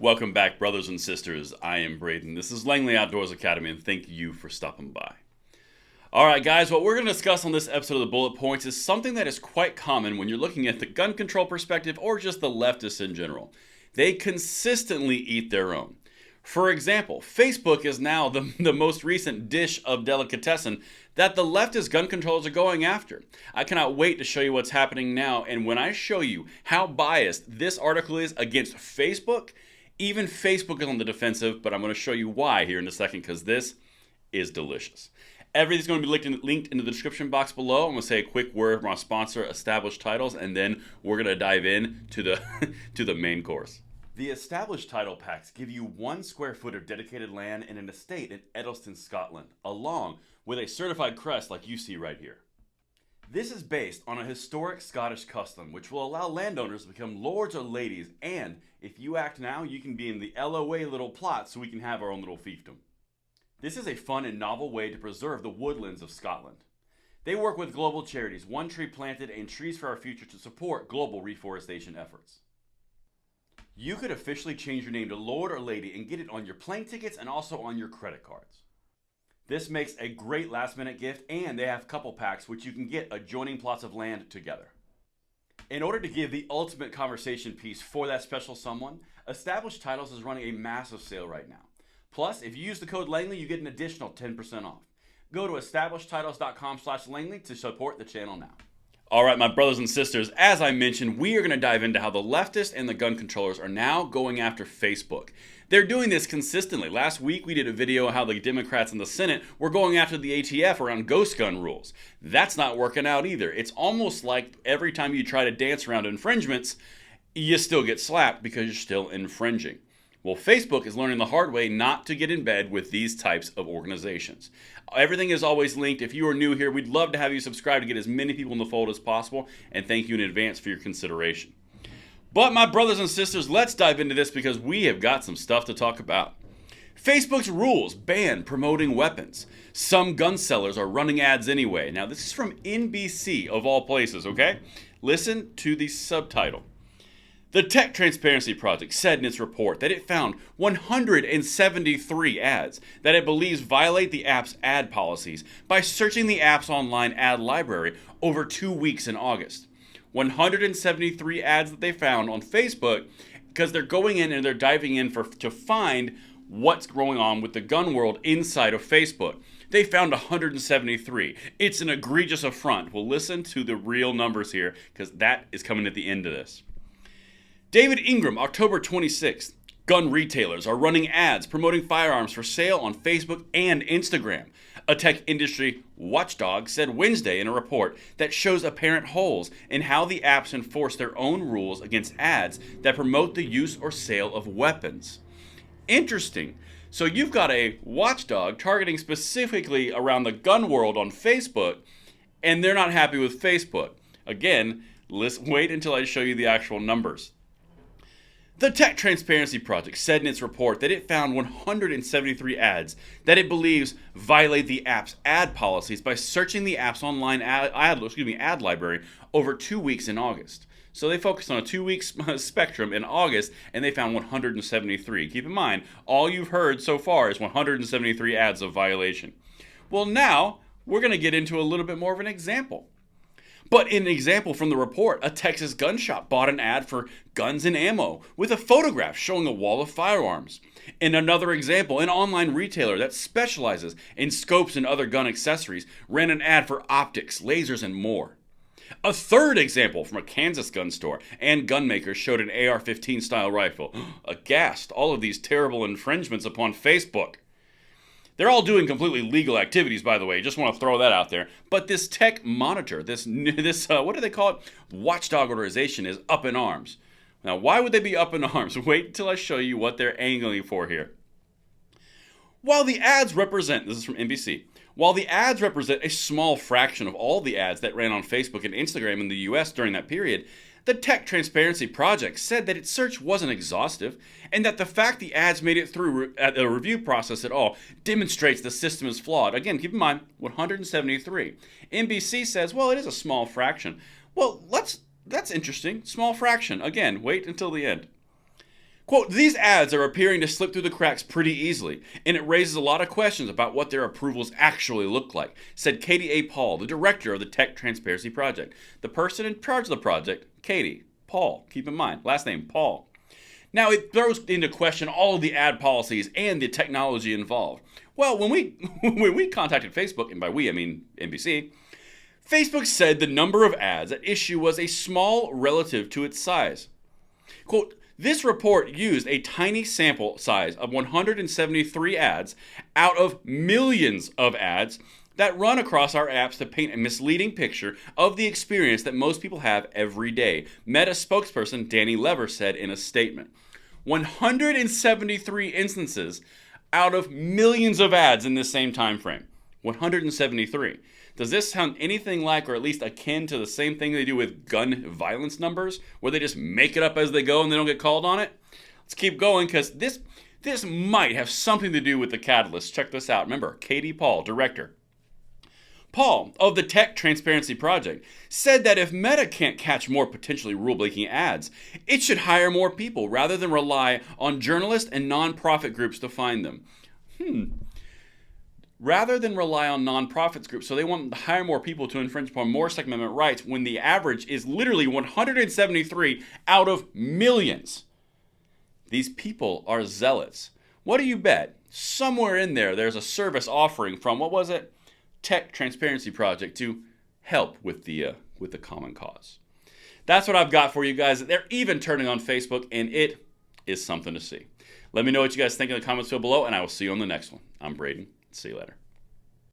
Welcome back, brothers and sisters. I am Braden. This is Langley Outdoors Academy, and thank you for stopping by. Alright guys, what we're going to discuss on this episode of the Bullet Points is something that is quite common when you're looking at the gun control perspective or just the leftists in general. They consistently eat their own. For example, Facebook is now the most recent dish of delicatessen that the leftist gun controllers are going after. I cannot wait to show you what's happening now, and when I show you how biased this article is against Facebook, even Facebook is on the defensive, but I'm going to show you why here in a second because this is delicious. Everything's going to be linked in the description box below. I'm going to say a quick word from our sponsor, Established Titles, and then we're going to dive in to the main course. The Established Title Packs give you 1 square foot of dedicated land in an estate in Edelston, Scotland, along with a certified crest like you see right here. This is based on a historic Scottish custom which will allow landowners to become lords or ladies, and if you act now, you can be in the LOA little plot so we can have our own little fiefdom. This is a fun and novel way to preserve the woodlands of Scotland. They work with global charities, One Tree Planted and Trees for Our Future to support global reforestation efforts. You could officially change your name to Lord or Lady and get it on your plane tickets and also on your credit cards. This makes a great last minute gift, and they have couple packs which you can get adjoining plots of land together. In order to give the ultimate conversation piece for that special someone, Established Titles is running a massive sale right now. Plus, if you use the code Langley, you get an additional 10% off. Go to establishedtitles.com/Langley to support the channel now. Alright, my brothers and sisters, as I mentioned, we are going to dive into how the leftists and the gun controllers are now going after Facebook. They're doing this consistently. Last week we did a video on how the Democrats in the Senate were going after the ATF around ghost gun rules. That's not working out either. It's almost like every time you try to dance around infringements, you still get slapped because you're still infringing. Well, Facebook is learning the hard way not to get in bed with these types of organizations. Everything is always linked. If you are new here, we'd love to have you subscribe to get as many people in the fold as possible, and thank you in advance for your consideration. But my brothers and sisters, let's dive into this because we have got some stuff to talk about. Facebook's rules ban promoting weapons. Some gun sellers are running ads anyway. Now, this is from NBC of all places, okay? Listen to the subtitle. The Tech Transparency Project said in its report that it found 173 ads that it believes violate the app's ad policies by searching the app's online ad library over 2 weeks in August. 173 ads that they found on Facebook because they're going in and they're diving in to find what's going on with the gun world inside of Facebook. They found 173. It's an egregious affront. We'll listen to the real numbers here because that is coming at the end of this. David Ingram, October 26th. Gun retailers are running ads promoting firearms for sale on Facebook and Instagram. A tech industry watchdog said Wednesday in a report that shows apparent holes in how the apps enforce their own rules against ads that promote the use or sale of weapons. Interesting. So you've got a watchdog targeting specifically around the gun world on Facebook, and they're not happy with Facebook. Again, wait until I show you the actual numbers. The Tech Transparency Project said in its report that it found 173 ads that it believes violate the app's ad policies by searching the app's online ad library over 2 weeks in August. So they focused on a 2-week spectrum in August, and they found 173. Keep in mind, all you've heard so far is 173 ads of violation. Well, now we're going to get into a little bit more of an example. But in an example from the report, a Texas gun shop bought an ad for guns and ammo with a photograph showing a wall of firearms. In another example, an online retailer that specializes in scopes and other gun accessories ran an ad for optics, lasers, and more. A third example from a Kansas gun store and gun maker showed an AR-15 style rifle. Aghast, all of these terrible infringements upon Facebook. They're all doing completely legal activities, by the way. Just want to throw that out there. But this tech monitor, this what do they call it? Watchdog organization is up in arms. Now, why would they be up in arms? Wait until I show you what they're angling for here. While the ads represent, this is from NBC, while the ads represent a small fraction of all the ads that ran on Facebook and Instagram in the US during that period, the Tech Transparency Project said that its search wasn't exhaustive, and that the fact the ads made it through a review process at all demonstrates the system is flawed. Again, keep in mind, 173. NBC says, well, it is a small fraction. Well, that's interesting. Small fraction. Again, wait until the end. Quote, these ads are appearing to slip through the cracks pretty easily, and it raises a lot of questions about what their approvals actually look like, said Katie A. Paul, the director of the Tech Transparency Project. The person in charge of the project, Katie, Paul, keep in mind, last name Paul. Now, it throws into question all of the ad policies and the technology involved. Well, when we contacted Facebook, and by we I mean NBC, Facebook said the number of ads at issue was a small relative to its size. Quote, this report used a tiny sample size of 173 ads out of millions of ads that run across our apps to paint a misleading picture of the experience that most people have every day, Meta spokesperson Danny Lever said in a statement. 173 instances out of millions of ads in this same time frame. 173. Does this sound anything like, or at least akin to, the same thing they do with gun violence numbers, where they just make it up as they go and they don't get called on it? Let's keep going, because this might have something to do with the catalyst. Check this out. Remember, Katie Paul, director. Paul, of the Tech Transparency Project, said that if Meta can't catch more potentially rule-breaking ads, it should hire more people rather than rely on journalists and nonprofit groups to find them. Rather than rely on nonprofits groups, so they want to hire more people to infringe upon more Second Amendment rights when the average is literally 173 out of millions. These people are zealots. What do you bet? Somewhere in there, there's a service offering from, what was it? Tech Transparency Project to help with the common cause. That's what I've got for you guys. They're even turning on Facebook, and it is something to see. Let me know what you guys think in the comments below, and I will see you on the next one. I'm Braden. See you later.